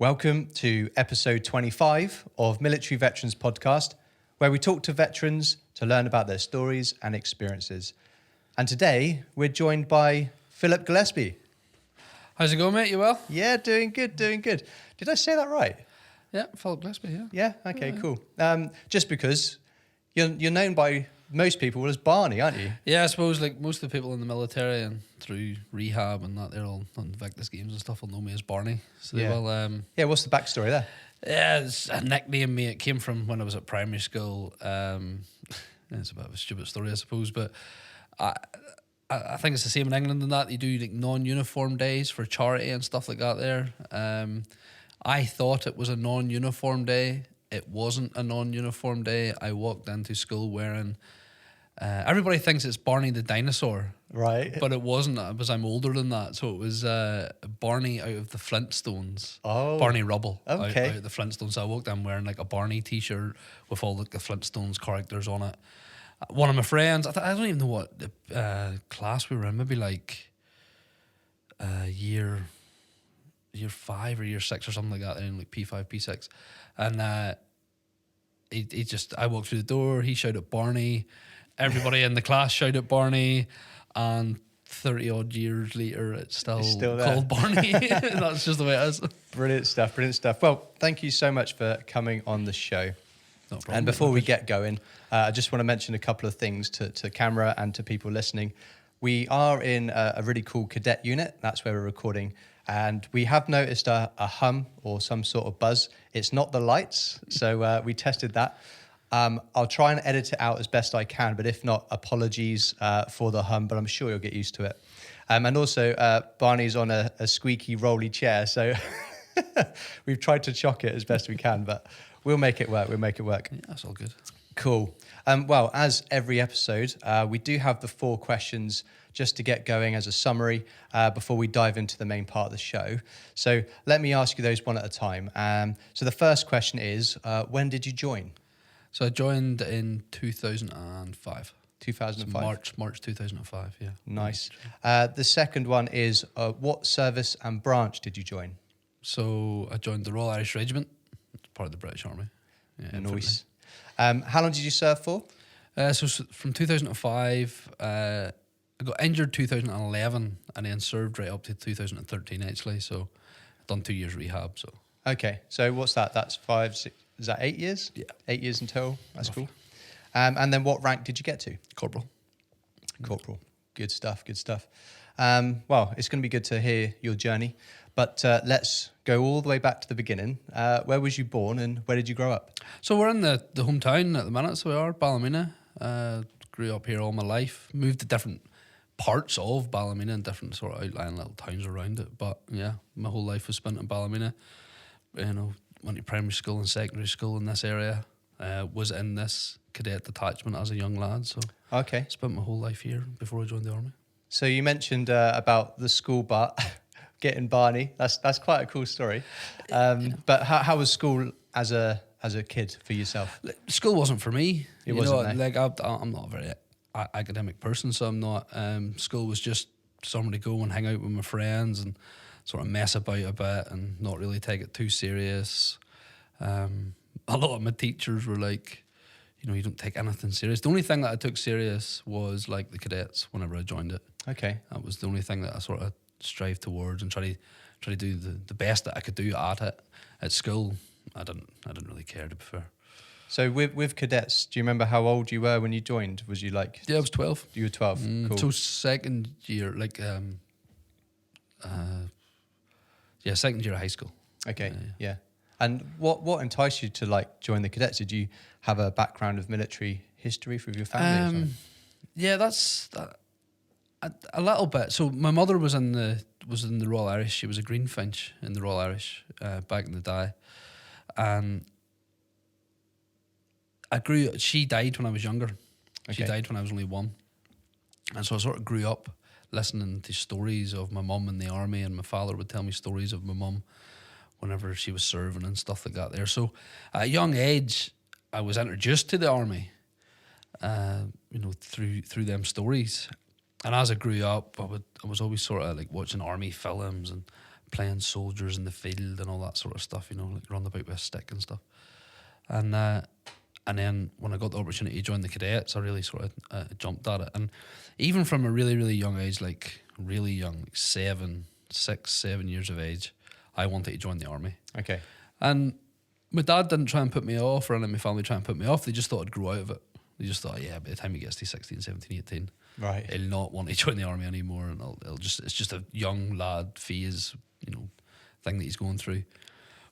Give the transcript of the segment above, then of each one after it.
Welcome to episode 25 of Military Veterans Podcast, where we talk to veterans to learn about their stories and experiences. And today we're joined by Philip Gillespie. How's it going, mate? You well? Yeah, doing good. Did I say that right? Yeah, Philip Gillespie, yeah. Yeah, okay, cool. Just because you're known by most people as Barney, aren't you? Yeah, I suppose like most of the people in the military and through rehab and that, they're all on Invictus games and stuff will know me as Barney. So they will. Yeah, what's the backstory there? Yeah, it's a nickname, mate. It came from when I was at primary school. It's a bit of a stupid story, I suppose, but I think it's the same in England and that. They do like non-uniform days for charity and stuff like that there. I thought it was a non-uniform day. It wasn't a non-uniform day. I walked into school wearing... everybody thinks it's Barney the dinosaur. Right. But it wasn't, because I'm older than that. So it was Barney out of the Flintstones. Oh. Barney Rubble. Okay. Out of the Flintstones. So I walked in wearing like a Barney t-shirt with all like the Flintstones characters on it. One of my friends, I don't even know what class we were in, maybe like year 5 or year 6 or something like that, in like P5, P6. And I walked through the door, he shouted Barney, everybody in the class shouted Barney, and 30 odd years later it's still called Barney. That's just the way it is. Brilliant stuff. Well, thank you so much for coming on the show. No problem. And before we get going, I just want to mention a couple of things to camera and to people listening. We are in a really cool cadet unit. That's where we're recording. And we have noticed a hum or some sort of buzz. It's not the lights. So we tested that. I'll try and edit it out as best I can. But if not, apologies for the hum. But I'm sure you'll get used to it. And also, Barney's on a squeaky, rolly chair. So we've tried to chock it as best we can. But we'll make it work. Yeah, that's all good. Cool. Well, as every episode, we do have the 4 questions just to get going as a summary before we dive into the main part of the show. So let me ask you those one at a time. So the first question is, when did you join? So I joined in 2005. 2005? March 2005, yeah. Nice. The second one is, what service and branch did you join? So I joined the Royal Irish Regiment. It's part of the British Army. Yeah, nice. How long did you serve for? So from 2005, I got injured 2011 and then served right up to 2013 actually. So I've done 2 years rehab. So okay. So what's that? That's 5, 6, is that 8 years? Yeah. 8 years in total. That's Roughly. cool. And then what rank did you get to? Corporal. Good stuff. Well, it's going to be good to hear your journey, but let's go all the way back to the beginning. Where was you born and where did you grow up? So we're in the hometown at the minute, so we are, Ballymena. Grew up here all my life, moved to different parts of Ballymena and different sort of outlying little towns around it. But yeah, my whole life was spent in Ballymena. You know, went to primary school and secondary school in this area. Was in this cadet detachment as a young lad. So Okay. spent my whole life here before I joined the army. So you mentioned about the school bar, getting Barney. That's quite a cool story. But how was school as a kid for yourself? School wasn't for me. It wasn't, no? Like I'm not a very academic person, so I'm not. School was just somewhere to go and hang out with my friends and sort of mess about a bit and not really take it too serious. A lot of my teachers were like, you don't take anything serious. The only thing that I took serious was like the cadets whenever I joined it. Okay. That was the only thing that I sort of strived towards and try to do the best that I could do at it. At school, I didn't really care, to be fair. So with cadets, do you remember how old you were when you joined? Was you like... Yeah, I was 12. You were 12. Cool. So second year, like, second year of high school. Okay, yeah. And what enticed you to like join the cadets? Did you have a background of military history with your family? Or something? Yeah, that's a little bit. So my mother was in the Royal Irish. She was a Greenfinch in the Royal Irish back in the day, and she died when I was younger. Okay. She died when I was only 1, and so I sort of grew up listening to stories of my mum in the army, and my father would tell me stories of my mum whenever she was serving and stuff like that there. So at a young age, I was introduced to the army, through them stories. And as I grew up, I was always sort of like watching army films and playing soldiers in the field and all that sort of stuff, you know, like run about with a stick and stuff. And then when I got the opportunity to join the cadets, I really sort of jumped at it. And even from a really, really young age, like really young, like 6, 7 years of age, I wanted to join the army. Okay. And my dad didn't try and put me off, or any of my family try and put me off. They just thought I'd grow out of it. They just thought, yeah, by the time he gets to 16, 17, 18, right, he'll not want to join the army anymore, and it's just a young lad phase, you know, thing that he's going through.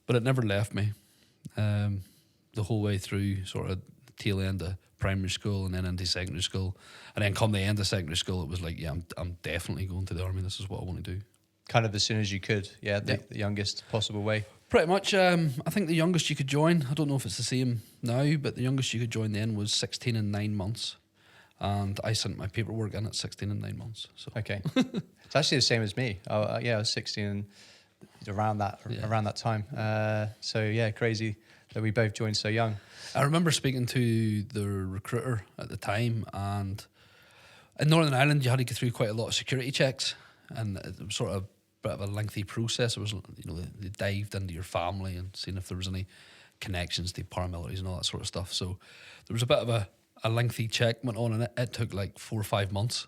But it never left me. The whole way through, sort of tail end of primary school and then into secondary school, and then come the end of secondary school, it was like, yeah, I'm definitely going to the army. This is what I want to do. Kind of as soon as you could, the youngest possible way. Pretty much. I think the youngest you could join, I don't know if it's the same now, but the youngest you could join then was 16 and 9 months. And I sent my paperwork in at 16 and 9 months. So. Okay. It's actually the same as me. I was 16 and around that time. So yeah, crazy that we both joined so young. I remember speaking to the recruiter at the time, and in Northern Ireland you had to go through quite a lot of security checks, and it was sort of a bit of a lengthy process. It was, you know, they dived into your family and seen if there was any connections to paramilitaries and all that sort of stuff. So there was a bit of a lengthy check went on, and it took like 4 or 5 months.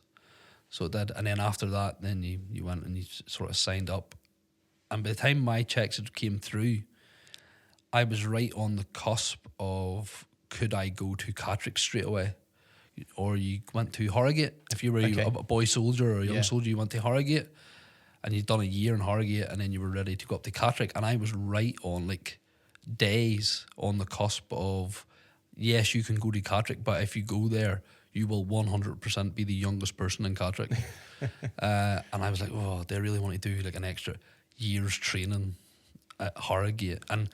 So it did. And then after that, then you went and you sort of signed up. And by the time my checks had came through, I was right on the cusp of, could I go to Catterick straight away? Or you went to Harrogate. If you were a boy soldier or a young soldier, you went to Harrogate, and you'd done a year in Harrogate, and then you were ready to go up to Catterick. And I was right on, like, days on the cusp of, yes, you can go to Catterick, but if you go there, you will 100% be the youngest person in Catterick. And I was like, oh, they really want to do like an extra year's training at Harrogate. And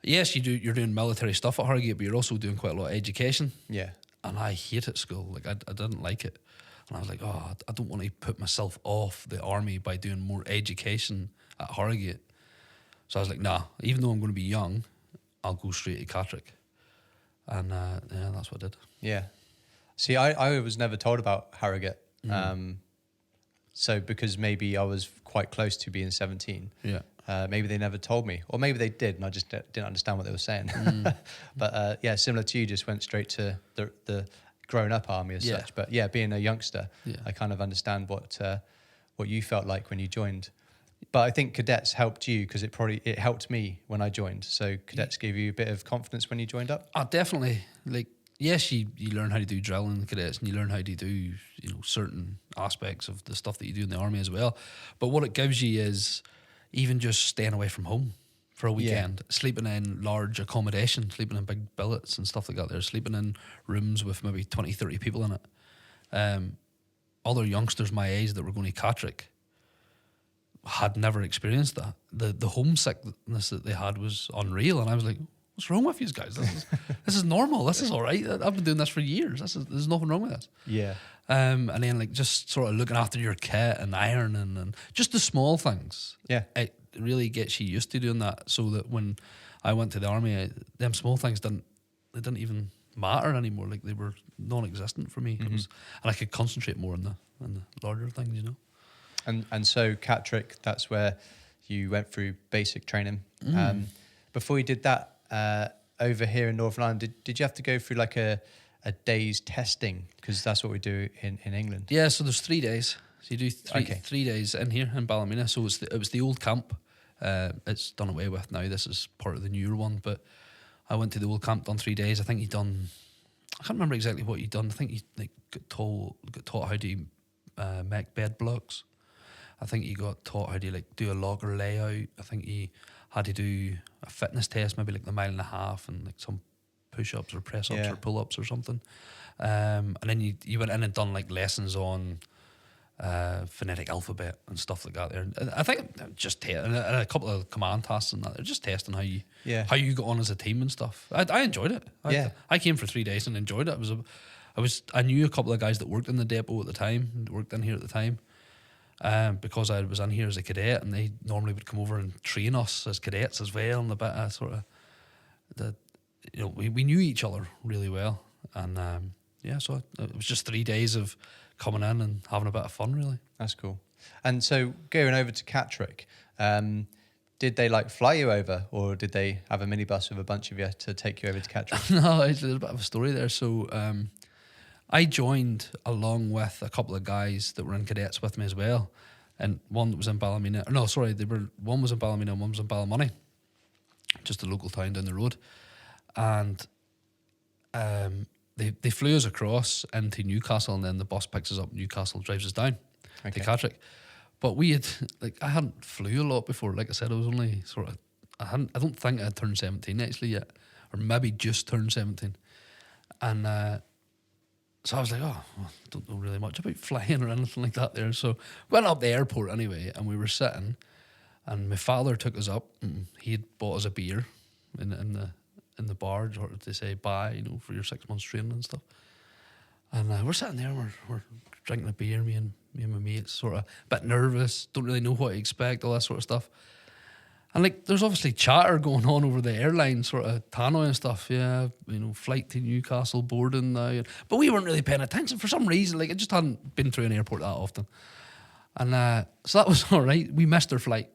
yes, you're doing military stuff at Harrogate, but you're also doing quite a lot of education. Yeah. And I hated school. Like, I didn't like it. And I was like, oh, I don't want to put myself off the army by doing more education at Harrogate. So I was like, nah, even though I'm going to be young, I'll go straight to Catterick. And yeah, that's what I did. Yeah. See, I was never told about Harrogate. So because maybe I was quite close to being 17. Yeah. Maybe they never told me, or maybe they did, and I just didn't understand what they were saying. But yeah, similar to you, just went straight to the grown-up army as such. But yeah, being a youngster, I kind of understand what you felt like when you joined. But I think cadets helped you because it helped me when I joined. So cadets gave you a bit of confidence when you joined up. Definitely. Like, yes, you learn how to do drilling in the cadets, and you learn how to do, you know, certain aspects of the stuff that you do in the army as well. But what it gives you is even just staying away from home for a weekend, sleeping in large accommodation, sleeping in big billets and stuff like that. They're sleeping in rooms with maybe 20, 30 people in it. Other youngsters my age that were going to Catterick had never experienced that. The homesickness that they had was unreal, and I was like, what's wrong with you guys? This is normal. This is all right. I've been doing this for years. There's nothing wrong with this. Yeah. And then, like, just sort of looking after your kit and ironing and just the small things. Yeah. It really gets you used to doing that, so that when I went to the army, them small things didn't even matter anymore. Like, they were non-existent for me. And I could concentrate more on the larger things, you know. And so Catterick, that's where you went through basic training. Before you did that, over here in Northern Ireland, did you have to go through like a day's testing? Because that's what we do in England. Yeah, so there's 3 days. So you do 3 days in here in Ballymena. So it was the old camp. It's done away with now. This is part of the newer one. But I went to the old camp, done 3 days. I think I can't remember exactly what he'd done. I think he got taught how to make bed blocks. I think he got taught how to do a logger layout. I think he had to do a fitness test, maybe like the 1.5 miles and like some push-ups or press-ups or pull-ups or something. And then you went in and done like lessons on phonetic alphabet and stuff like that there. And I think just and a couple of command tasks and that. They're just testing how you got on as a team and stuff. I enjoyed it. I came for 3 days and enjoyed it. I knew a couple of guys that worked in the depot at the time, worked in here at the time. Because I was in here as a cadet, and they normally would come over and train us as cadets as well, and a bit of sort of we knew each other really well, and so it was just 3 days of coming in and having a bit of fun, really. That's cool. And so going over to Catterick, did they like fly you over, or did they have a minibus with a bunch of you to take you over to Catterick? No, there's a bit of a story there. So I joined along with a couple of guys that were in cadets with me as well, and one that was in Ballymena. No, sorry, one was in Ballymena and one was in Ballymoney, just a local town down the road, and they flew us across into Newcastle, and then the bus picks us up in Newcastle, drives us down to Catterick. But we had, I hadn't flew a lot before. Like I said, I was only I don't think I had turned 17 actually yet, or maybe just turned 17. And so I was like, oh, well, I don't know really much about flying or anything like that there. So went up the airport anyway, and we were sitting, and my father took us up, and he had bought us a beer in the bar, or they say buy, for your 6 months training and stuff. And we're sitting there, and we're drinking a beer, me and my mates, sort of a bit nervous, don't really know what to expect, all that sort of stuff. And there's obviously chatter going on over the airline, sort of tannoy and stuff. Yeah, flight to Newcastle boarding now. But we weren't really paying attention for some reason. I just hadn't been through an airport that often. And so that was all right. We missed our flight.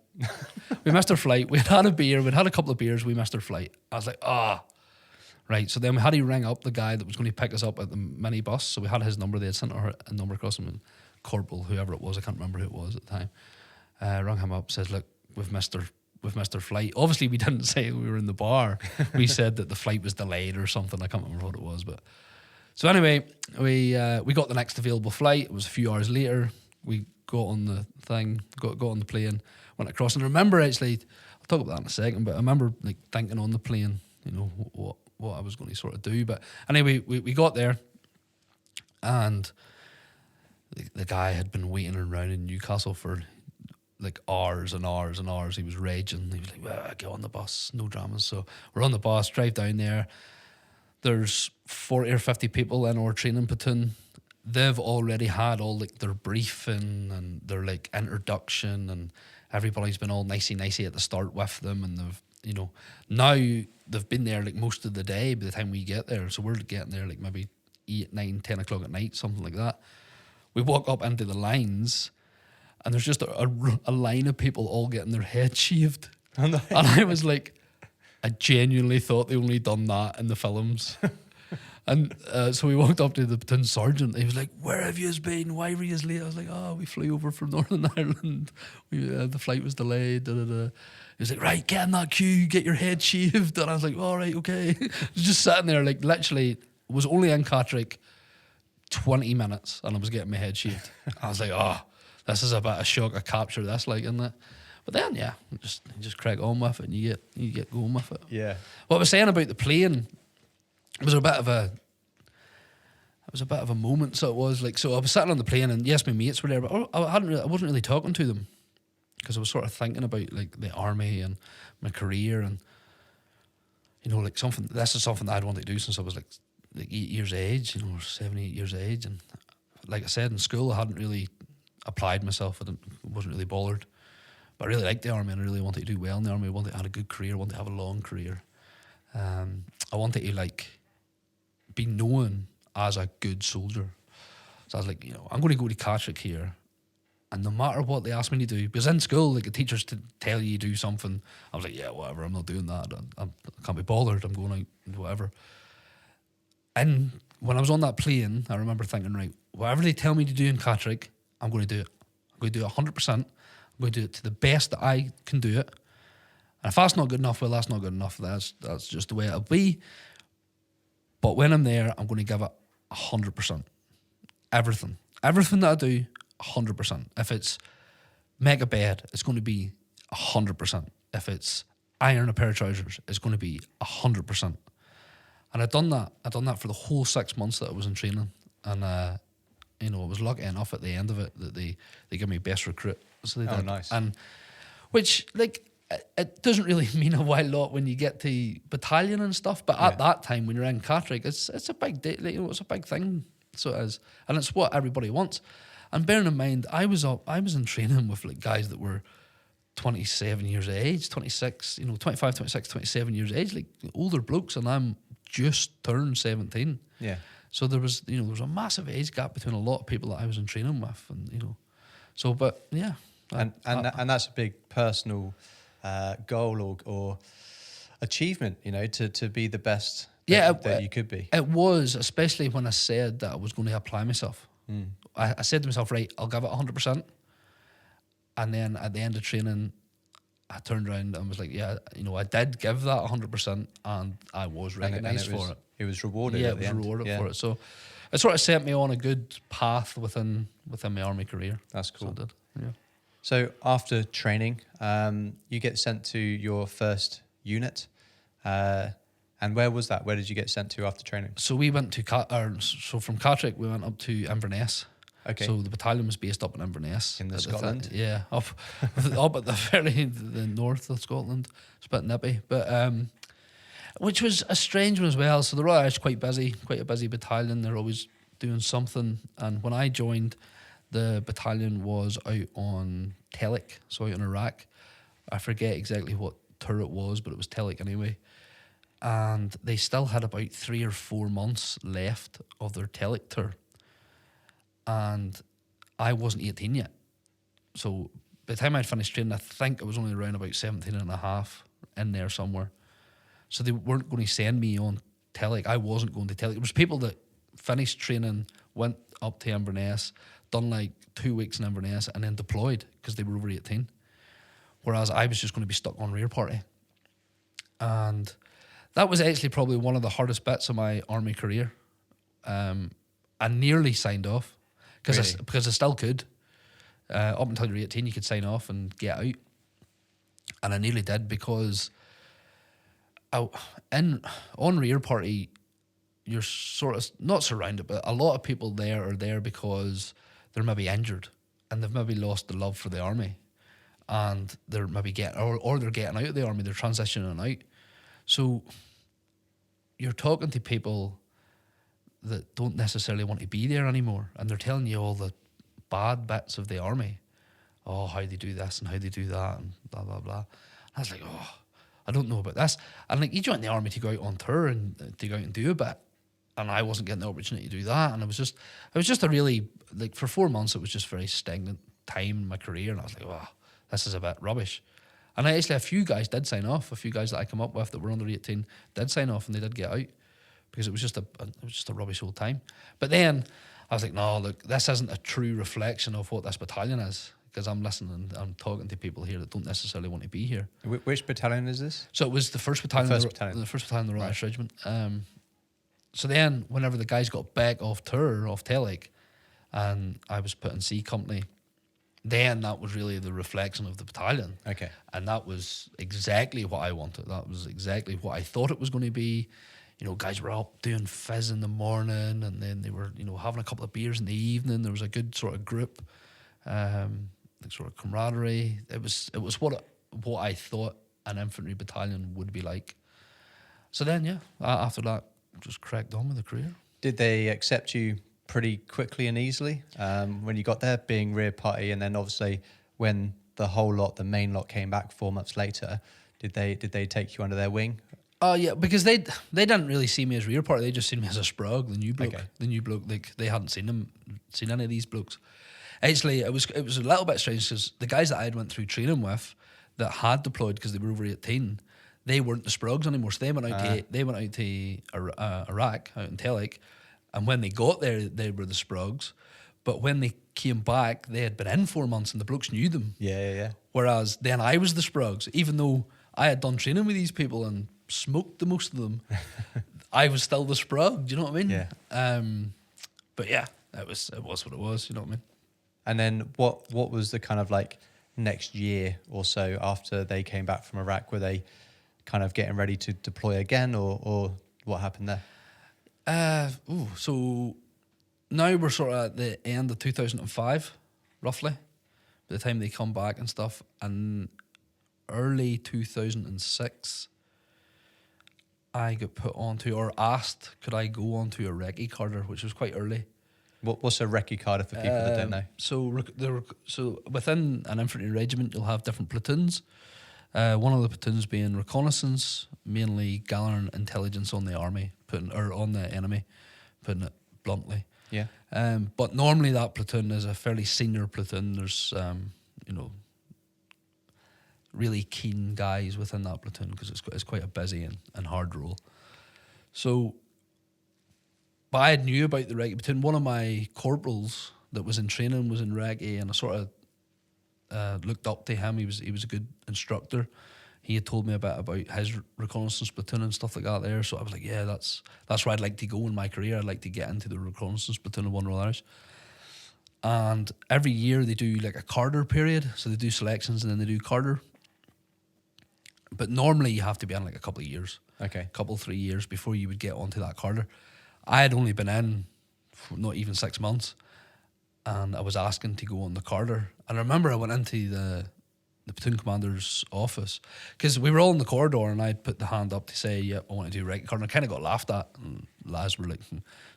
We missed our flight. We had a beer. We'd had a couple of beers. We missed our flight. I was like, right. So then we had to ring up the guy that was going to pick us up at the minibus. So we had his number. They had sent a number across him, and Corporal, whoever it was, I can't remember who it was at the time, rang him up, says, look, we've missed our flight. Obviously, we didn't say we were in the bar. We said that the flight was delayed or something. I can't remember what it was. But so anyway, we got the next available flight. It was a few hours later. We got on the thing, got on the plane, went across. And I remember actually, I'll talk about that in a second, but I remember thinking on the plane, what I was going to sort of do. But anyway, we got there, and the guy had been waiting around in Newcastle for hours and hours and hours. He was raging. He was like, well, get on the bus, no dramas. So we're on the bus, drive down there. There's 40 or 50 people in our training platoon. They've already had all their briefing and their introduction, and everybody's been all nicey at the start with them, and they've now they've been there most of the day by the time we get there. So we're getting there maybe 8, 9, 10 o'clock at night, something like that. We walk up into the lines, and there's just a line of people all getting their heads shaved. And I was like, I genuinely thought they only done that in the films. And so we walked up to the platoon sergeant. He was like, where have you been? Why were you late? I was like, we flew over from Northern Ireland. The flight was delayed. Da, da, da. He was like, right, get in that queue, get your head shaved. And I was like, all right, okay. I was just sitting there, literally, was only in Catterick 20 minutes, and I was getting my head shaved. I was like, this is a bit of shock of capture, this, isn't it? But then, yeah, you just crack on with it, and you get going with it. Yeah. What I was saying about the plane was a bit of a moment. So it was so I was sitting on the plane, and yes, my mates were there, but I wasn't really talking to them, because I was sort of thinking about the army and my career, and something. This is something that I'd wanted to do since I was 8 years of age, or 7, 8 years of age. And like I said, in school, I hadn't really applied myself. I wasn't really bothered. But I really liked the army, and I really wanted to do well in the army. I wanted to have a good career. I wanted to have a long career. I wanted to be known as a good soldier. So I was like, I'm going to go to Catterick here, and no matter what they ask me to do, because in school, the teachers to tell you to do something, I was like, yeah, whatever, I'm not doing that. I can't be bothered. I'm going out and whatever. And when I was on that plane, I remember thinking, right, whatever they tell me to do in Catterick, I'm going to do it. I'm going to do it 100%. I'm going to do it to the best that I can do it. And if that's not good enough, well, that's not good enough. That's just the way it'll be. But when I'm there, I'm going to give it 100%. Everything that I do, 100%. If it's make a bed, it's going to be 100%. If it's iron a pair of trousers, it's going to be 100%. And I'd done that for the whole 6 months that I was in training. And I was lucky enough at the end of it that they gave me best recruit. So they did. Nice. And which it doesn't really mean a wild lot when you get to battalion and stuff, but at that time when you're in Catterick, it's a big day, it's a big thing. So it is, and it's what everybody wants. And bearing in mind, I was in training with guys that were 27 years of age, 26, 25, 26, 27 years of age, older blokes, and I'm just turned 17. Yeah. So there was a massive age gap between a lot of people that I was in training with, and So, but yeah. And that's a big personal goal or achievement, you know, to be the best that you could be. It was, especially when I said that I was going to apply myself. I said to myself, right, I'll give it 100%. And then at the end of training, I turned around and was like, yeah, you know, I did give that 100% and I was recognised for it. It was rewarded. Yeah, at the it was end. rewarded for it. So it sort of set me on a good path within my army career. That's cool. So it did, yeah. So after training, you get sent to your first unit. And where was that? Where did you get sent to after training? So we went to from Catterick we went up to Inverness. Okay. So the battalion was based up in Inverness. In Scotland? Yeah, up at the north of Scotland. It's a bit nippy, but which was a strange one as well. So the Royal Irish quite a busy battalion. They're always doing something. And when I joined, the battalion was out on Catterick, so out in Iraq. I forget exactly what tour it was, but it was Catterick anyway. And they still had about 3 or 4 months left of their Catterick tour. And I wasn't 18 yet. So by the time I'd finished training, I think I was only around about 17 and a half in there somewhere. So they weren't going to send me on Catterick. I wasn't going to Catterick. There was people that finished training, went up to Inverness, done like 2 weeks in Inverness, and then deployed because they were over 18. Whereas I was just going to be stuck on rear party. And that was actually probably one of the hardest bits of my army career. I nearly signed off because I still could. Up until you're 18, you could sign off and get out. And I nearly did because on rear party, you're sort of not surrounded, but a lot of people there are there because they're maybe injured and they've maybe lost the love for the army, and they're maybe or they're getting out of the army, they're transitioning out. So you're talking to people that don't necessarily want to be there anymore, and they're telling you all the bad bits of the army. Oh, how they do this and how they do that and blah, blah, blah. And I was like, oh, I don't know about this. And like, you join the army to go out on tour and to go out and do a bit. And I wasn't getting the opportunity to do that. And it was just a really, like, for 4 months, it was just very stagnant time in my career. And I was like, oh, this is a bit rubbish. And actually, a few guys did sign off. A few guys that I come up with that were under 18 did sign off, and they did get out because it was just a rubbish old time. But then I was like, no, look, this isn't a true reflection of what this battalion is, because I'm listening, I'm talking to people here that don't necessarily want to be here. Which battalion is this? So it was the first battalion, the first battalion of the Royal Irish Regiment. So then, whenever the guys got back off tour, off Catterick, and I was put in C Company, then that was really the reflection of the battalion. Okay. And that was exactly what I wanted. That was exactly what I thought it was going to be. You know, guys were up doing fizz in the morning, and then they were, you know, having a couple of beers in the evening. There was a good sort of group, like sort of camaraderie. It was what I thought an infantry battalion would be like. So then, yeah, after that, just cracked on with the career. Did they accept you pretty quickly and easily when you got there, being rear party, and then obviously when the main lot came back 4 months later, did they take you under their wing? Yeah, because they didn't really see me as rear party. They just seen me as a sprog, the new bloke. Okay. The new bloke, like, they hadn't seen any of these blokes. Actually, it was a little bit strange because the guys that I'd went through training with that had deployed because they were over 18, they weren't the sprogs anymore. So they went out to Iraq, out in Catterick, and when they got there, they were the sprogs. But when they came back, they had been in 4 months, and the blokes knew them. Yeah. Whereas then I was the sprogs, even though I had done training with these people and smoked the most of them. I was still the sprog. Do you know what I mean? Yeah. But yeah, it was what it was. You know what I mean? And then what was the kind of like next year or so after they came back from Iraq? Were they kind of getting ready to deploy again, or what happened there? So now we're sort of at the end of 2005, roughly, by the time they come back and stuff. And early 2006, I got put onto, or asked, could I go onto a recce carder, which was quite early. What's a recce carder for people that don't know? So within an infantry regiment, you'll have different platoons. One of the platoons being reconnaissance, mainly gathering intelligence on the army, on the enemy, putting it bluntly. Yeah. But normally that platoon is a fairly senior platoon. There's, really keen guys within that platoon because it's quite a busy and hard role. So, but I knew about the recce platoon. One of my corporals that was in training was in recce, and I sort of looked up to him. He was a good instructor. He had told me about his reconnaissance platoon and stuff like that there. So I was like, yeah, that's where I'd like to go in my career. I'd like to get into the reconnaissance platoon of Royal Irish. And every year they do like a Carter period. So they do selections and then they do Carter. But normally you have to be in like a couple of years. Okay. A couple, 3 years before you would get onto that Carter. I had only been in for not even 6 months. And I was asking to go on the Carter. And I remember I went into the platoon commander's office because we were all in the corridor and I'd put the hand up to say, yeah, I want to do recce Carter. And I kind of got laughed at, and lads were like,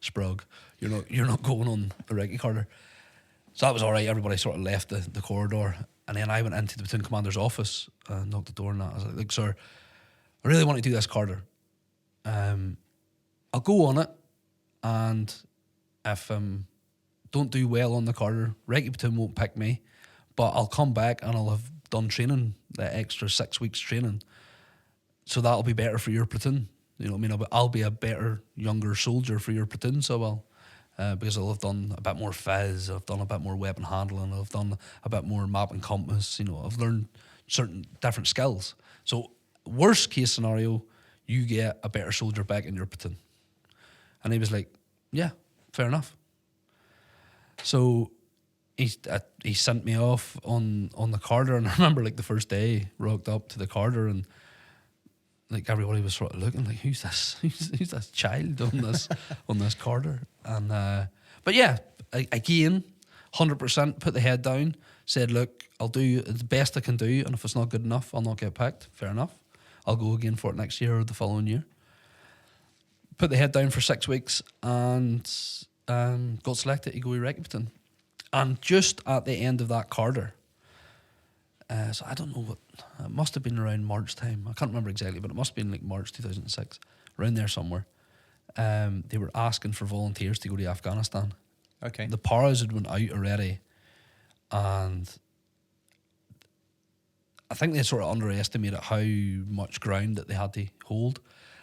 Sprague, you're not going on the recce Carter. So that was all right. Everybody sort of left the corridor, and then I went into the platoon commander's office and knocked the door and that. I was like, sir, I really want to do this Carter. I'll go on it, and if don't do well on the Carter, recce platoon won't pick me, but I'll come back and I'll have done training, the extra 6 weeks training. So that'll be better for your platoon. You know what I mean? I'll be a better, younger soldier for your platoon, so well. Because I'll have done a bit more fizz, I've done a bit more weapon handling, I've done a bit more map and compass, I've learned certain different skills. So worst case scenario, you get a better soldier back in your platoon. And he was like, yeah, fair enough. So he sent me off on the Carter, and I remember like the first day, rocked up to the Carter, and like everybody was sort of looking like, who's this? Who's this child on this Carter? And but yeah, again, 100% put the head down. Said, look, I'll do the best I can do, and if it's not good enough, I'll not get picked. Fair enough. I'll go again for it next year or the following year. Put the head down for 6 weeks and got selected to go to recce platoon. And just at the end of that Carter, so I don't know what, it must have been around March time. I can't remember exactly, but it must have been like March 2006, around there somewhere. They were asking for volunteers to go to Afghanistan. Okay. The paras had went out already, and I think they sort of underestimated how much ground that they had to hold,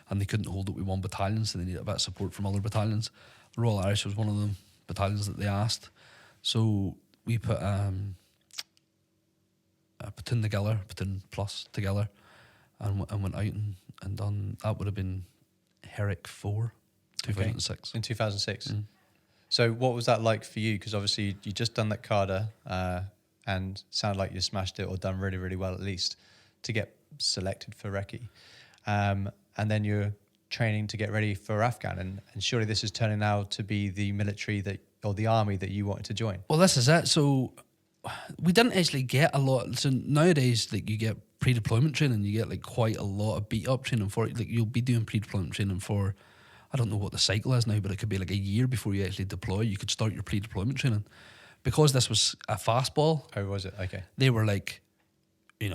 and they couldn't hold it with one battalion, so they needed a bit of support from other battalions. The Royal Irish was one of the battalions that they asked. So we put a platoon together, platoon plus together, and went out and done, that would have been Herrick 4, 2006. In 2006. Mm. So what was that like for you? Because obviously you just done that Carter and sounded like you smashed it, or done really, really well at least, to get selected for recce. And then you're training to get ready for Afghan, and surely this is turning out to be the military or the army that you wanted to join. Well, this is it. So we didn't actually get a lot. So nowadays, like, you get pre-deployment training, you get like quite a lot of beat-up training for it. Like, you'll be doing pre-deployment training for, I don't know what the cycle is now, but it could be like a year before you actually deploy. You could start your pre-deployment training. Because this was a fastball. Oh, was it? Okay. They were like, in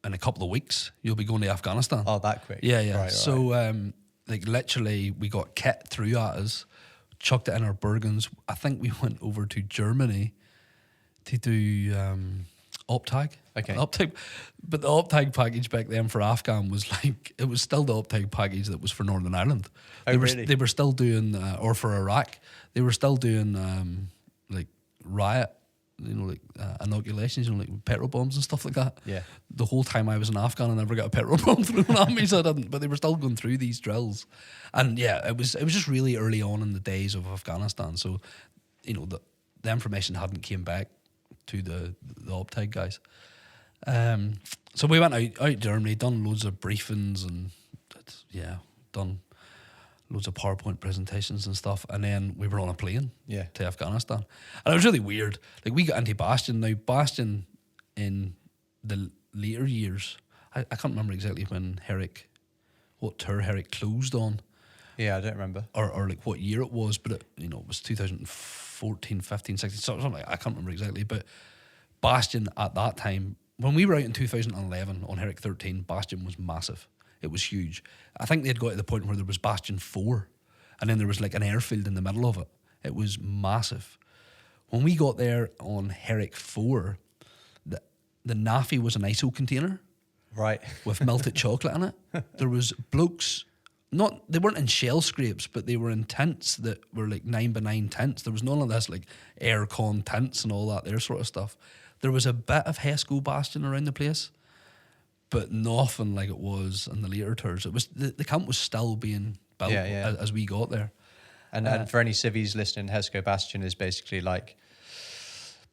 a couple of weeks, you'll be going to Afghanistan. Oh, that quick? Yeah. Right. So, like, literally, we got kit through at us, chucked it in our Bergens. I think we went over to Germany to do OpTag. Okay. But the OpTag package back then for Afghan was like, it was still the OpTag package that was for Northern Ireland. Oh, really? They were still doing, or for Iraq, they were still doing like riot, inoculations, like petrol bombs and stuff like that. Yeah. The whole time I was in Afghan, I never got a petrol bomb thrown at me, so I didn't. But they were still going through these drills, and yeah, it was just really early on in the days of Afghanistan. So, the information hadn't came back to the OpTag guys. So we went out to Germany, done loads of briefings, and done loads of PowerPoint presentations and stuff, and then we were on a plane to Afghanistan. And it was really weird. Like, we got into Bastion. Now, Bastion in the later years, I can't remember exactly when what tour Herrick closed on. Yeah, I don't remember. Or like what year it was, but it was 2014, 15, 16, something like, I can't remember exactly. But Bastion at that time, when we were out in 2011 on Herrick 13, Bastion was massive. It was huge. I think they'd got to the point where there was Bastion 4, and then there was like an airfield in the middle of it. It was massive. When we got there on Herrick 4, the naffy was an ISO container Right. with melted chocolate in it. There was blokes, they weren't in shell scrapes, but they were in tents that were like 9x9 tents. There was none of this like aircon tents and all that there sort of stuff. There was a bit of Hesco bastion around the place, but nothing like it was in the later tours. It was the camp was still being built as we got there. And for any civvies listening, Hesco Bastion is basically like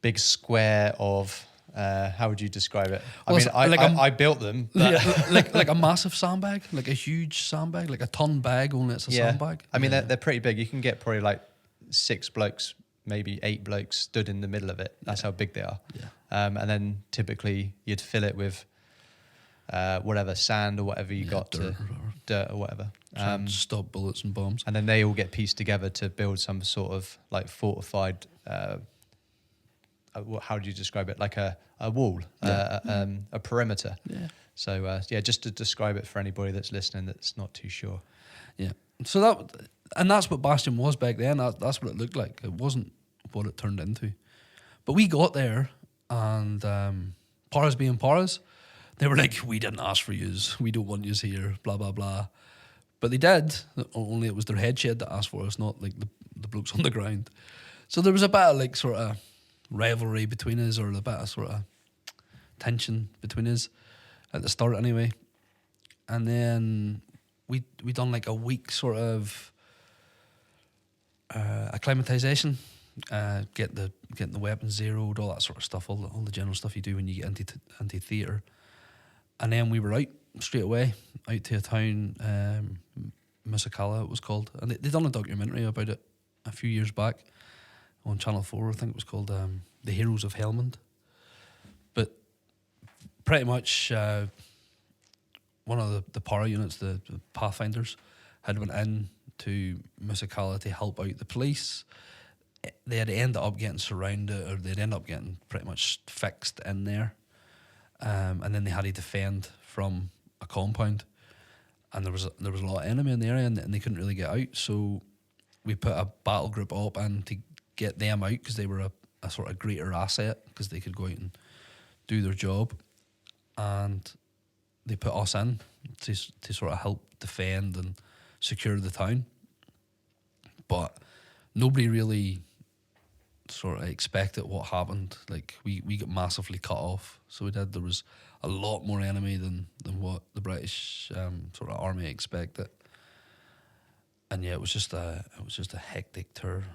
big square of how would you describe it? I built them. But like a massive sandbag, like a huge sandbag, like a ton bag, only it's a sandbag. I mean, they're pretty big. You can get probably like 6 blokes, maybe 8 blokes stood in the middle of it. That's how big they are. Yeah. And then typically you'd fill it with whatever, sand or whatever you got, dirt or whatever. To stop bullets and bombs. And then they all get pieced together to build some sort of like fortified, how do you describe it? Like a wall, a perimeter. Yeah. So just to describe it for anybody that's listening that's not too sure. Yeah. So that's what Bastion was back then. That's what it looked like. It wasn't what it turned into. But we got there, and Paras being Paras, they were like, we didn't ask for yous. We don't want yous here, blah, blah, blah. But they did, only it was their head shed that asked for us, not like the blokes on the ground. So there was a bit of like sort of rivalry between us, or a bit of sort of tension between us at the start anyway. And then we done like a week sort of acclimatization, getting the weapons zeroed, all that sort of stuff, all the general stuff you do when you get into theatre. And then we were out straight away, out to a town, Misakala it was called. And they done a documentary about it a few years back on Channel 4, I think it was called The Heroes of Helmand. But pretty much one of the para units, the Pathfinders, had went in to Misakala to help out the police. They had ended up getting surrounded, or they'd end up getting pretty much fixed in there. And then they had to defend from a compound, and there was a lot of enemy in the area, and they couldn't really get out. So we put a battle group up and to get them out, because they were a sort of greater asset, because they could go out and do their job. And they put us in to sort of help defend and secure the town. But nobody really sort of expected what happened. Like we got massively cut off. So we did. There was a lot more enemy than what the British sort of army expected. And yeah, it was just a hectic tour.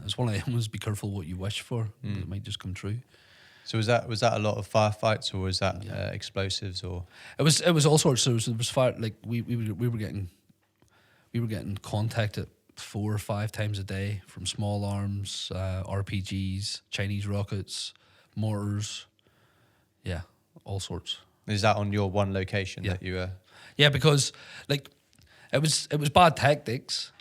It's one of them was be careful what you wish for. It might just come true. So was that a lot of firefights, or was that explosives, or? It was all sorts. So there was fire. Like we were getting contacted 4 or 5 times a day from small arms, RPGs, Chinese rockets, mortars, all sorts. Is that on your one location that you were? Yeah, because like it was bad tactics,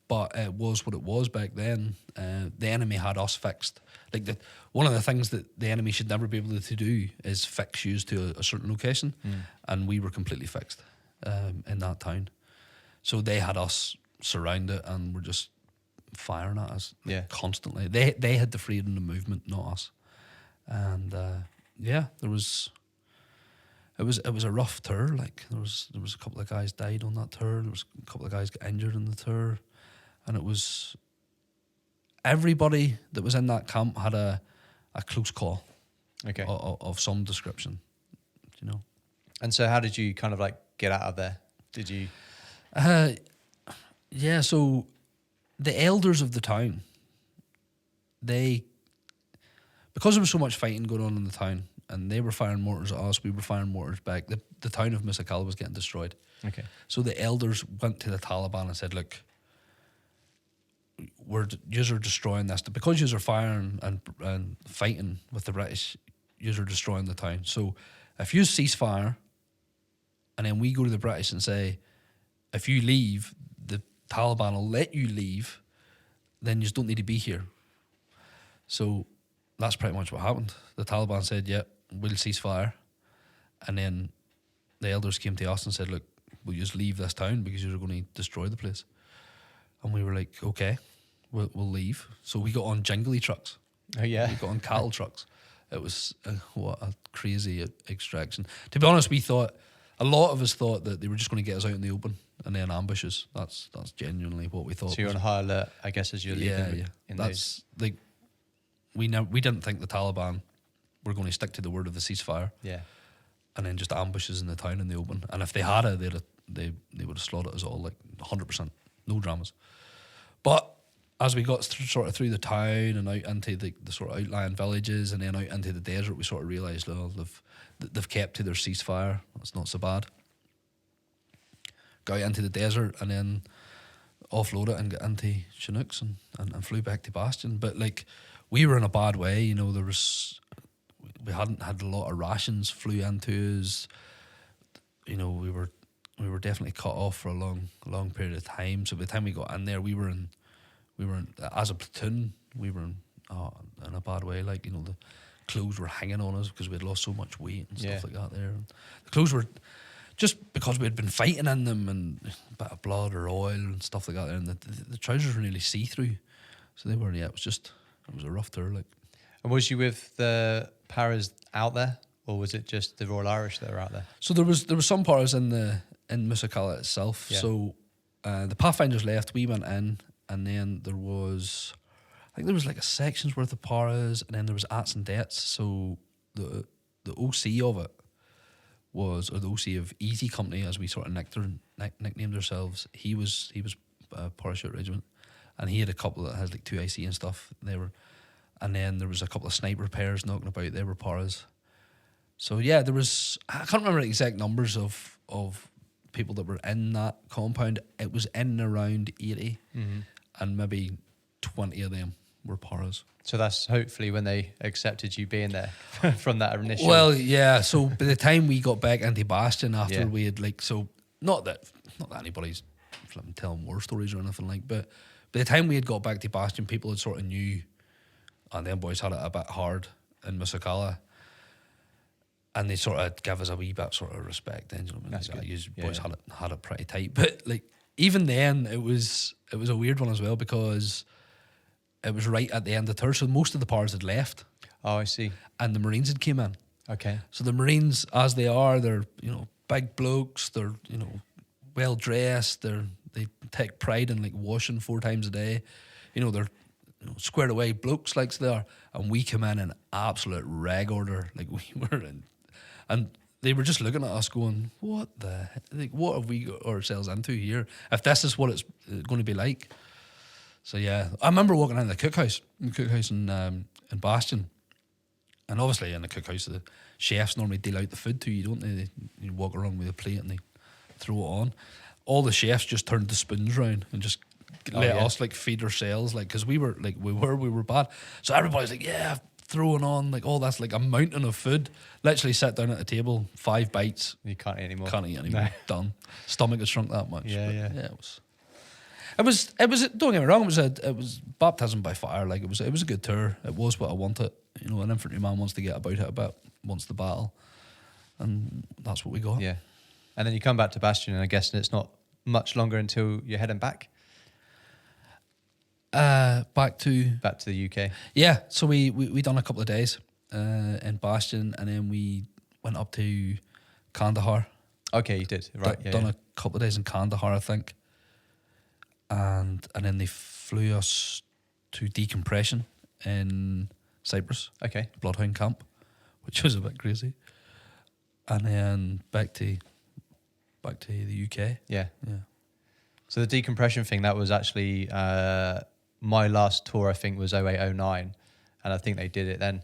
but it was what it was back then. The enemy had us fixed. Like one of the things that the enemy should never be able to do is fix you to a certain location, and we were completely fixed in that town. So they had us surrounded and were just firing at us constantly. They had the freedom of movement, not us. And it was a rough tour. Like there was a couple of guys died on that tour. There was a couple of guys got injured in the tour, and it was everybody that was in that camp had a close call, of some description, you know. And so, how did you kind of like get out of there? Did you? So the elders of the town, because there was so much fighting going on in the town, and they were firing mortars at us, we were firing mortars back, the town of Misakala was getting destroyed. Okay. So the elders went to the Taliban and said, look, yous are destroying this. Because yous are firing and fighting with the British, yous are destroying the town. So if you cease fire, and then we go to the British and say, if you leave, the Taliban will let you leave, then you don't need to be here. So that's pretty much what happened. The Taliban said, yeah, we'll cease fire. And then the elders came to us and said, look, we'll just leave this town because you're going to destroy the place. And we were like, okay, we'll leave. So we got on jingly trucks. Oh yeah. We got on cattle trucks. It was what a crazy extraction. To be honest, a lot of us thought that they were just going to get us out in the open and then ambush us. That's genuinely what we thought. So you're on high alert, I guess, as you're leaving. That's like we didn't think the Taliban were going to stick to the word of the ceasefire. Yeah. And then just ambush us in the town in the open. And if they had it, they would have slaughtered us all, like 100%, no dramas. But as we got sort of through the town and out into the sort of outlying villages and then out into the desert, we sort of realised, oh, they've kept to their ceasefire. That's not so bad. Got out into the desert and then offload it and get into Chinooks and flew back to Bastion. But like, we were in a bad way, you know. We hadn't had a lot of rations flew into us. You know, we were definitely cut off for a long period of time. So by the time we got in there, we were in as a platoon, we were in a bad way. Like, you know, the clothes were hanging on us because we had lost so much weight and stuff like that there. And the clothes were just because we had been fighting in them and a bit of blood or oil and stuff like that there. And the trousers were nearly see-through. So they were, it was a rough tour, like. And was you with the paras out there, or was it just the Royal Irish that were out there? So there was some paras in Musakala itself. Yeah. So the Pathfinders left, we went in, and then there was like a section's worth of paras, and then there was ats and debts. So the OC of it was, or the OC of Easy Company, as we sort of nicknamed ourselves. He was parachute regiment, and he had a couple that has like 2 IC and stuff. And then there was a couple of sniper pairs knocking about. They were paras. So yeah, there was, I can't remember the exact numbers of people that were in that compound. It was in and around 80, and maybe 20 of them were paras. So that's hopefully when they accepted you being there from that initial. Well, yeah. So by the time we got back into Bastion after we had not that anybody's flipping telling war stories or anything like, but by the time we had got back to Bastion, people had sort of knew. And them boys had it a bit hard in Musakala. And they sort of gave us a wee bit sort of respect then. You know, that's good. You boys had it pretty tight. But like, even then it was a weird one as well, because it was right at the end of the tour. So most of the paras had left. Oh, I see. And the Marines had came in. Okay. So the Marines, as they are, they're, you know, big blokes, they're, you know, well dressed, they take pride in like washing 4 times a day. You know, they're, you know, squared away blokes like they are, and we come in absolute rag order, like we were in, and they were just looking at us going, what have we got ourselves into here, if this is what it's going to be like? So yeah, I remember walking in the cookhouse in Bastion, and obviously in the cookhouse the chefs normally deal out the food to you, don't they? You walk around with a plate and they throw it on. All the chefs just turned the spoons round and just let us like feed ourselves, like, because we were bad. So everybody's like, yeah, throwing on like all that's like a mountain of food. Literally sat down at a table, 5 bites. You can't eat anymore. No. Done. Stomach had shrunk that much. Yeah. It was. Don't get me wrong. It was baptism by fire. Like it was a good tour. It was what I wanted. You know, an infantryman wants to get about it a bit, wants the battle, and that's what we got. Yeah. And then you come back to Bastion, and I guess it's not much longer until you're heading back. Back to the UK. Yeah, so we done a couple of days in Bastion, and then we went up to Kandahar. Okay, you did, right? Done a couple of days in Kandahar, I think, and then they flew us to decompression in Cyprus. Okay, Bloodhound camp, which was a bit crazy, and then back to the UK. Yeah. So the decompression thing, that was actually my last tour, I think, was 0809, and I think they did it then.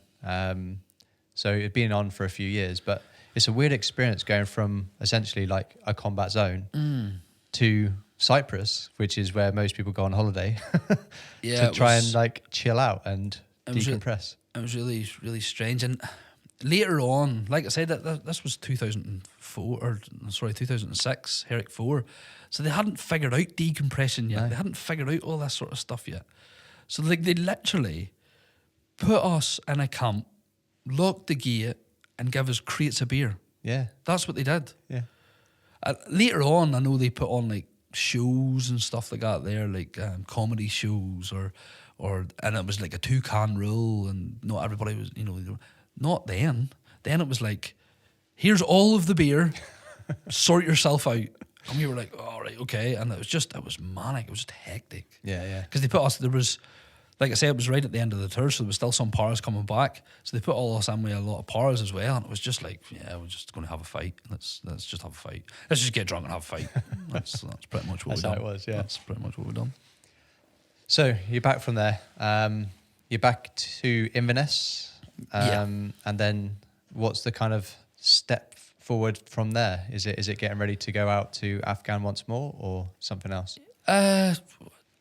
So it'd been on for a few years, but it's a weird experience going from essentially like a combat zone to Cyprus, which is where most people go on holiday, to try and like chill out and decompress. It was really, really strange. And later on, like I said, this was 2006, Herrick 4. So they hadn't figured out decompression yet. No. They hadn't figured out all that sort of stuff yet. So like they literally put us in a camp, locked the gate, and give us crates of beer. Yeah. That's what they did. Yeah. Later on, I know they put on like shows and stuff like that there, like comedy shows and it was like a two-can rule, and not everybody was, not then. Then it was like, here's all of the beer, sort yourself out. And we were like, all right, okay. And it was manic. It was just hectic. Yeah. Because they put us, there was, like I said, it was right at the end of the tour, so there was still some pars coming back. So they put all us in with a lot of pars as well, and it was just like, yeah, we're just going to have a fight. Let's just have a fight. Let's just get drunk and have a fight. That's pretty much what we've done. That's how it was, yeah. That's pretty much what we've done. So you're back from there. You're back to Inverness. And then what's the kind of step forward from there? Is it getting ready to go out to Afghan once more, or something else?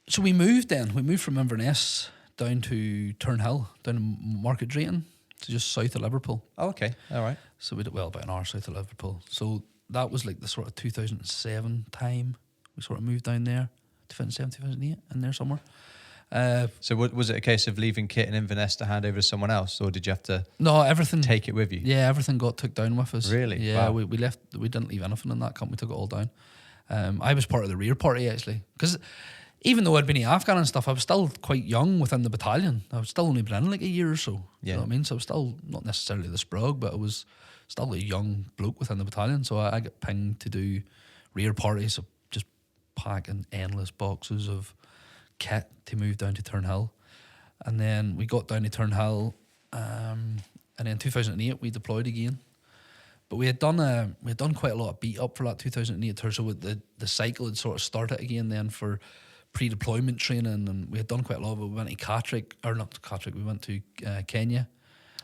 So we moved then. We moved from Inverness down to Turnhill, down to Market Drayton, so just south of Liverpool. Oh, okay. All right. So we did, well, about an hour south of Liverpool. So that was like the sort of 2007 time. We sort of moved down there, 2007, 2008, in there somewhere. So was it a case of leaving kit in Inverness to hand over to someone else, or did you have to everything take it with you? Yeah, everything got took down with us. Really? Yeah, Wow. we left. We didn't leave anything in that camp. We took it all down. I was part of the rear party actually, because even though I'd been in Afghan and stuff, I was still quite young within the battalion. I was still only been in like a year or so. Yeah. You know what I mean? So I was still not necessarily the sprog, but I was still a young bloke within the battalion. So I got pinged to do rear parties, so just packing endless boxes of kit to move down to Turnhill. And then we got down to Turnhill, and then 2008 we deployed again. But we had done quite a lot of beat up for that 2008 tour, so the cycle had sort of started again then for pre-deployment training, and we had done quite a lot of it. We went to Catterick, or not Catterick, we went to Kenya.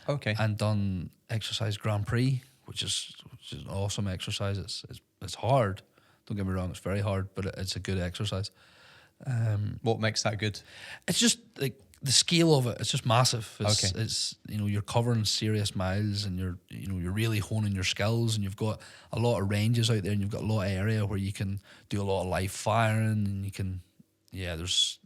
Okay. And done exercise Grand Prix, which is an awesome exercise. It's hard. Don't get me wrong, it's very hard, but it's a good exercise. What makes that good? It's just like the scale of it. It's just massive. Okay. It's you're covering serious miles, and you're really honing your skills, and you've got a lot of ranges out there, and you've got a lot of area where you can do a lot of live firing, and you can there's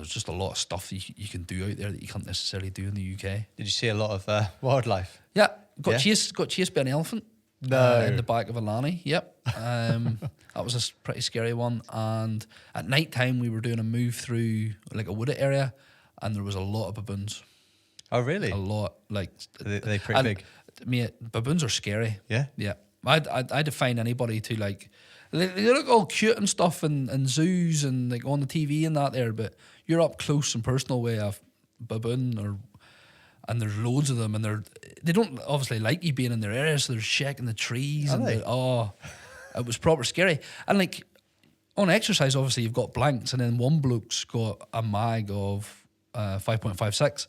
just a lot of stuff you can do out there that you can't necessarily do in the UK. Did you see a lot of wildlife? Yeah, got chased by an elephant. No. In the back of a Lanny. Yep. That was a pretty scary one. And at night time, we were doing a move through like a wooded area, and there was a lot of baboons. Oh, really? A lot. Like Are they pretty big? Mate, baboons are scary. Yeah? Yeah. I'd define anybody to like, they look all cute and stuff and zoos and like on the TV and that there, but you're up close and personal with a baboon, and there's loads of them, and they don't obviously like you being in their area, so they're shaking the trees. It was proper scary. And like on exercise, obviously you've got blanks, and then one bloke's got a mag of 5.56.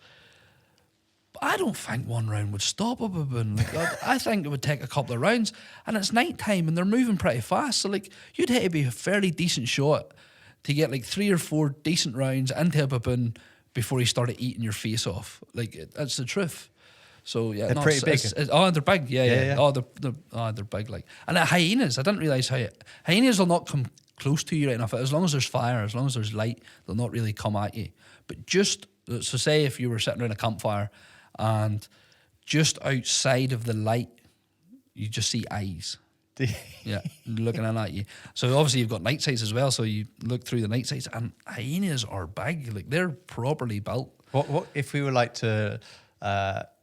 But I don't think one round would stop a baboon. Like, I think it would take a couple of rounds, and it's night time and they're moving pretty fast, so like you'd have to be a fairly decent shot to get like 3 or 4 decent rounds into a baboon before he started eating your face off. Like, that's the truth. So yeah, They're pretty big. They're big. Yeah. Yeah. Oh, they're big. Like, and hyenas, I didn't realise hyenas will not come close to you right enough. As long as there's fire, as long as there's light, they'll not really come at you. But so say if you were sitting around a campfire, and just outside of the light, you just see eyes. Yeah, looking in at you. So obviously you've got night sights as well, so you look through the night sights, and hyenas are big. Like, they're properly built. What if we were like to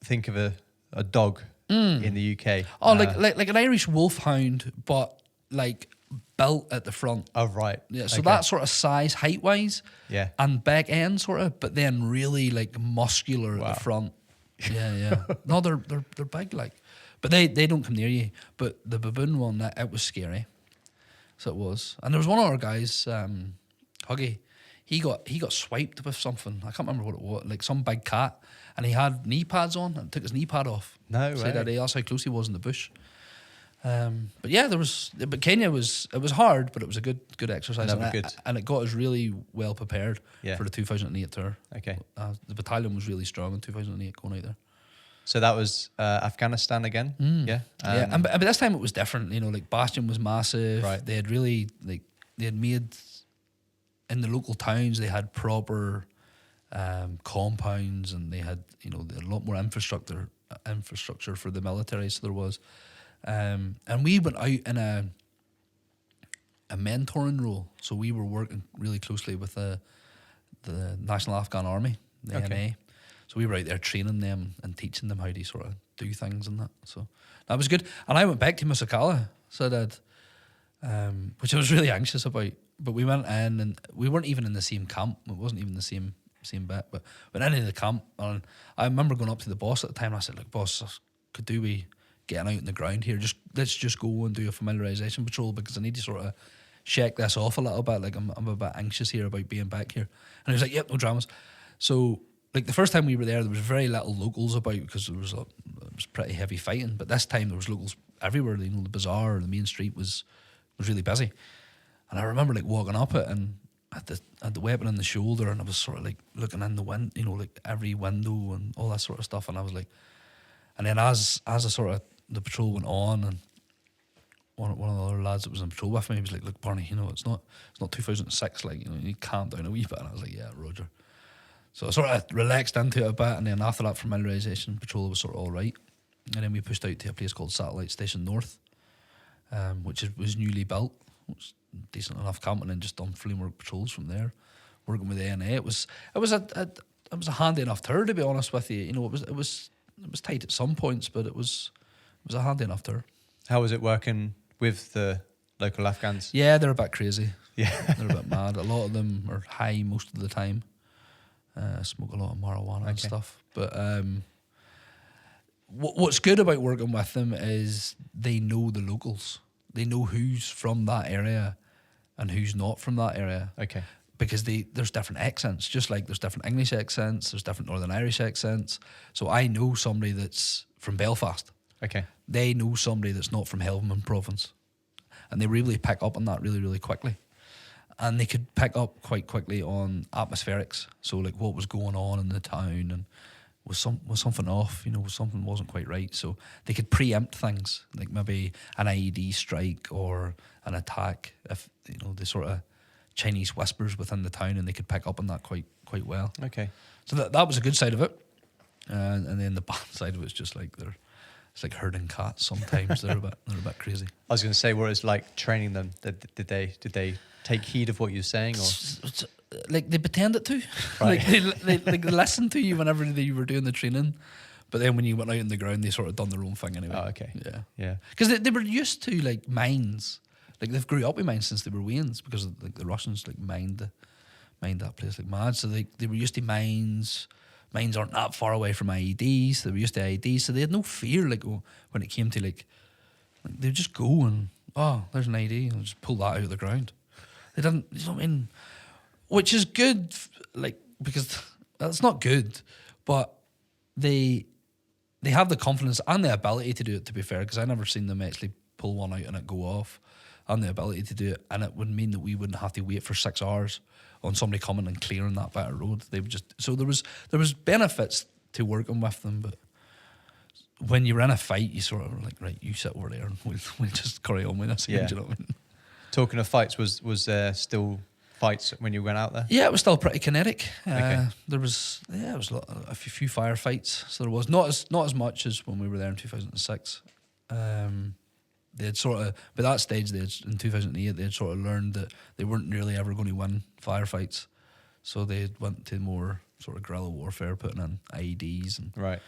think of a dog in the UK? Oh, like an Irish wolfhound, but like built at the front. Oh, right. Yeah, so Okay. that sort of size, height wise, Yeah. and back end sort of, but then really like muscular Wow. at the front. Yeah. No, they're big, like, but they don't come near you. But the baboon one, it was scary. So it was. And there was one of our guys, Huggy. He got swiped with something. I can't remember what it was, like some big cat, and he had knee pads on and took his knee pad off. No Said way. that that's how close he was in the bush. But yeah, but Kenya was hard, but it was a good exercise, and it got us really well prepared for the 2008 tour. Okay. The battalion was really strong in 2008 going out there. So that was Afghanistan again? Yeah? Yeah, but this time it was different. Like Bastion was massive. Right. They had really they had made in the local towns. They had proper compounds, and they had they had a lot more infrastructure for the military. So there was, and we went out in a mentoring role. So we were working really closely with the National Afghan Army, the NA. So we were out there training them and teaching them how to sort of do things and that. So that was good. And I went back to Musakala, so I did, which I was really anxious about. But we went in and we weren't even in the same camp. It wasn't even the same bit. But went into the camp, and I remember going up to the boss at the time and I said, look, boss, could do we getting out in the ground here? Let's just go and do a familiarisation patrol, because I need to sort of shake this off a little bit. Like I'm a bit anxious here about being back here. And he was like, yep, no dramas. So like the first time we were there was very little locals about, because it was pretty heavy fighting. But this time there was locals everywhere. You know, the bazaar, the main street was really busy. And I remember like walking up it and had the weapon in the shoulder, and I was sort of like looking in the wind, you know, like every window and all that sort of stuff. And I was like, and then as I sort of the patrol went on, and one of the other lads that was in patrol with me, he was like, look, Barney, you know, it's not 2006, like, you know, you calm down a wee bit. And I was like, yeah, Roger. So I sort of relaxed into it a bit, and then after that familiarisation patrol was sort of all right. And then we pushed out to a place called Satellite Station North, which was newly built. It was decent enough camp, and then just done framework patrols from there, working with the NA. It was a handy enough tour, to be honest with you. You know, it was tight at some points, but it was a handy enough tour. How was it working with the local Afghans? Yeah, they're a bit crazy. Yeah, they're a bit mad. A lot of them are high most of the time. Smoke a lot of marijuana and stuff. But what's good about working with them is they know the locals. They know who's from that area and who's not from that area. Okay. Because there's different accents, just like there's different English accents, there's different Northern Irish accents. So I know somebody that's from Belfast. Okay. They know somebody that's not from Helmand province. And they really pick up on that really, really quickly. And they could pick up quite quickly on atmospherics. So like what was going on in the town, and was something off, you know, something wasn't quite right. So they could preempt things, like maybe an IED strike or an attack, if, you know, the sort of Chinese whispers within the town, and they could pick up on that quite well. Okay. So that was a good side of it. And then the bad side of it is just like it's like herding cats sometimes. they're a bit crazy. I was going to say, what it's like training them. Did they take heed of what you're saying, or like they pretended to? Right. Like they listened to you whenever you were doing the training, but then when you went out on the ground, they sort of done their own thing anyway. Oh, okay. Yeah. Because they were used to like mines. Like they've grew up with mines since they were weans, because like the Russians like mined that place like mad. So they were used to mines. Mines aren't that far away from IEDs. They were used to IEDs, so they had no fear. Like when it came to like they'd just go and, oh, there's an IED, and just pull that out of the ground. They didn't, you know what I mean? Which is good, like, because that's not good, but they have the confidence and the ability to do it, to be fair, because I never seen them actually pull one out and it go off, and the ability to do it, and it would mean that we wouldn't have to wait for 6 hours on somebody coming and clearing that bit of road. They would just, so there was benefits to working with them, but when you're in a fight, you sort of like, right, you sit over there and we'll just carry on with this. Yeah. Do you know what I mean? Talking of fights, was there still fights when you went out there? Yeah, it was still pretty kinetic. Okay. There was a few firefights. So there was not as much as when we were there in 2006. They had sort of, by that stage, in 2008, they had sort of learned that they weren't really ever going to win firefights. So they went to more sort of guerrilla warfare, putting in IEDs and Right.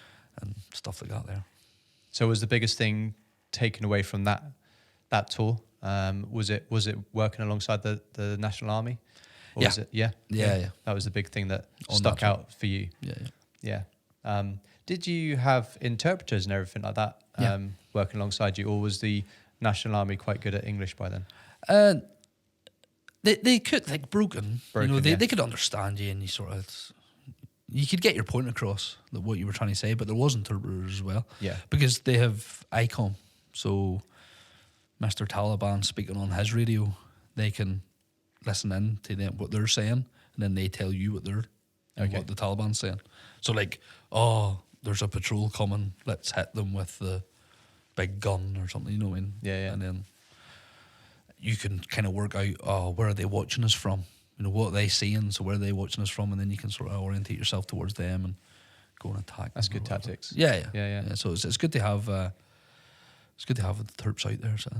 and stuff like that there. So was the biggest thing taken away from that tour? Was it working alongside the National Army? Or Yeah. Was it, yeah. That was the big thing that On stuck that tour. out for you. Yeah. Yeah. Did you have interpreters and everything like that working alongside you, or was the National Army quite good at English by then? They could, like, broken you know, yeah. they could understand you, and you could get your point across, that what you were trying to say, but there was interpreters as well. Yeah. Because they have ICOM, so Mr. Taliban speaking on his radio, they can listen in to them, what they're saying, and then they tell you what the Taliban's saying. So like, oh, there's a patrol coming, let's hit them with the big gun or something, you know what I mean? Yeah. And then you can kind of work out, oh, where are they watching us from? You know, what are they seeing? So where are they watching us from? And then you can sort of orientate yourself towards them and go and attack. That's them good or whatever. tactics. Yeah. Yeah. So it's good to have the terps out there. So